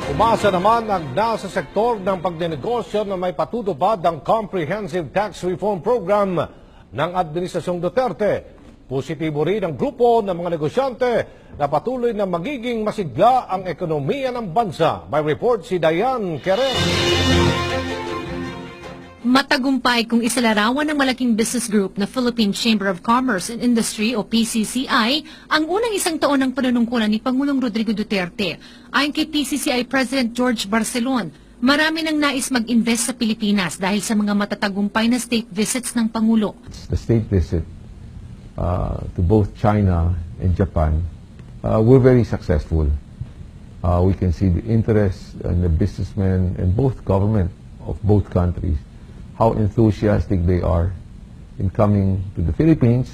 Umasa naman ang nasa sektor ng pagnenegosyo na may patutupad ang Comprehensive Tax Reform Program ng Administrasyong Duterte. Positibo rin ang grupo ng mga negosyante na patuloy na magiging masigla ang ekonomiya ng bansa. May report si Diane Querer. Matagumpay kung isalarawan ng malaking business group na Philippine Chamber of Commerce and Industry o PCCI ang unang isang taon ng panunungkulan ni Pangulong Rodrigo Duterte. Ayon kay PCCI President George Barcelon, marami nang nais mag-invest sa Pilipinas dahil sa mga matatagumpay na state visits ng Pangulo. The state visit to both China and Japan were very successful. We can see the interest and the businessmen and both government of both countries, how enthusiastic they are in coming to the Philippines,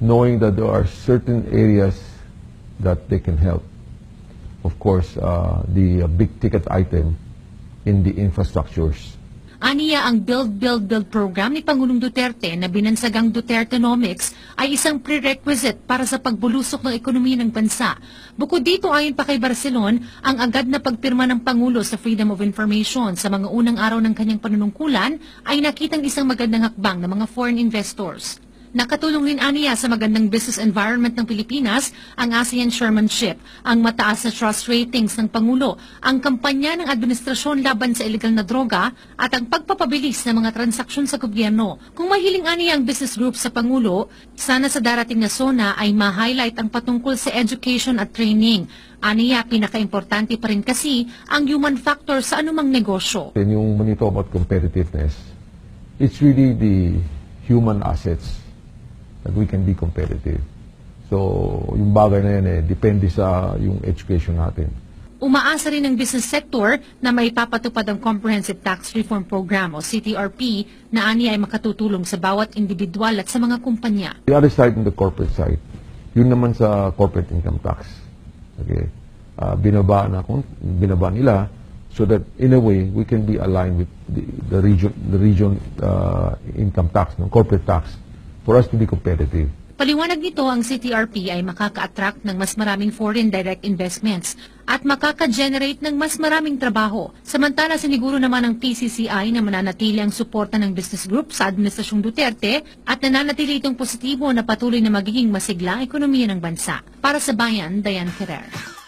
knowing that there are certain areas that they can help. Of course, the big ticket item in the infrastructures. Aniya ang Build, Build, Build program ni Pangulong Duterte na binansagang Dutertenomics ay isang prerequisite para sa pagbulusok ng ekonomiya ng bansa. Bukod dito, ayon pa kay Barcelon, ang agad na pagpirma ng Pangulo sa Freedom of Information sa mga unang araw ng kanyang panunungkulan ay nakitang isang magandang hakbang ng mga foreign investors. Nakatulong rin aniya sa magandang business environment ng Pilipinas ang ASEAN chairmanship, ang mataas na trust ratings ng Pangulo, ang kampanya ng administrasyon laban sa illegal na droga at ang pagpapabilis ng mga transaksyon sa gobyerno. Kung mahiling aniya ang business group sa Pangulo, sana sa darating na SONA ay ma-highlight ang patungkol sa education at training. Aniya, pinaka-importante pa rin kasi ang human factor sa anumang negosyo. Yung when you talk about competitiveness, it's really the human assets that we can be competitive. So, yung bagay na yan depende sa yung education natin. Umaasa rin ng business sector na may papatupad ang Comprehensive Tax Reform Program o CTRP na aniya ay makatutulong sa bawat individual at sa mga kumpanya. The other side, in the corporate side, yun naman sa corporate income tax. Okay? Binaba nila so that in a way we can be aligned with the region income tax, no, corporate tax, for us to be competitive. Paliwanag nito, ang CTRP ay makaka-attract ng mas maraming foreign direct investments at makaka-generate ng mas maraming trabaho. Samantala, siniguro naman ng PCCI na mananatili ang suporta ng business group sa Administrasyong Duterte at nananatili itong positibo na patuloy na magiging masigla ang ekonomiya ng bansa. Para sa Bayan, Diane Querer.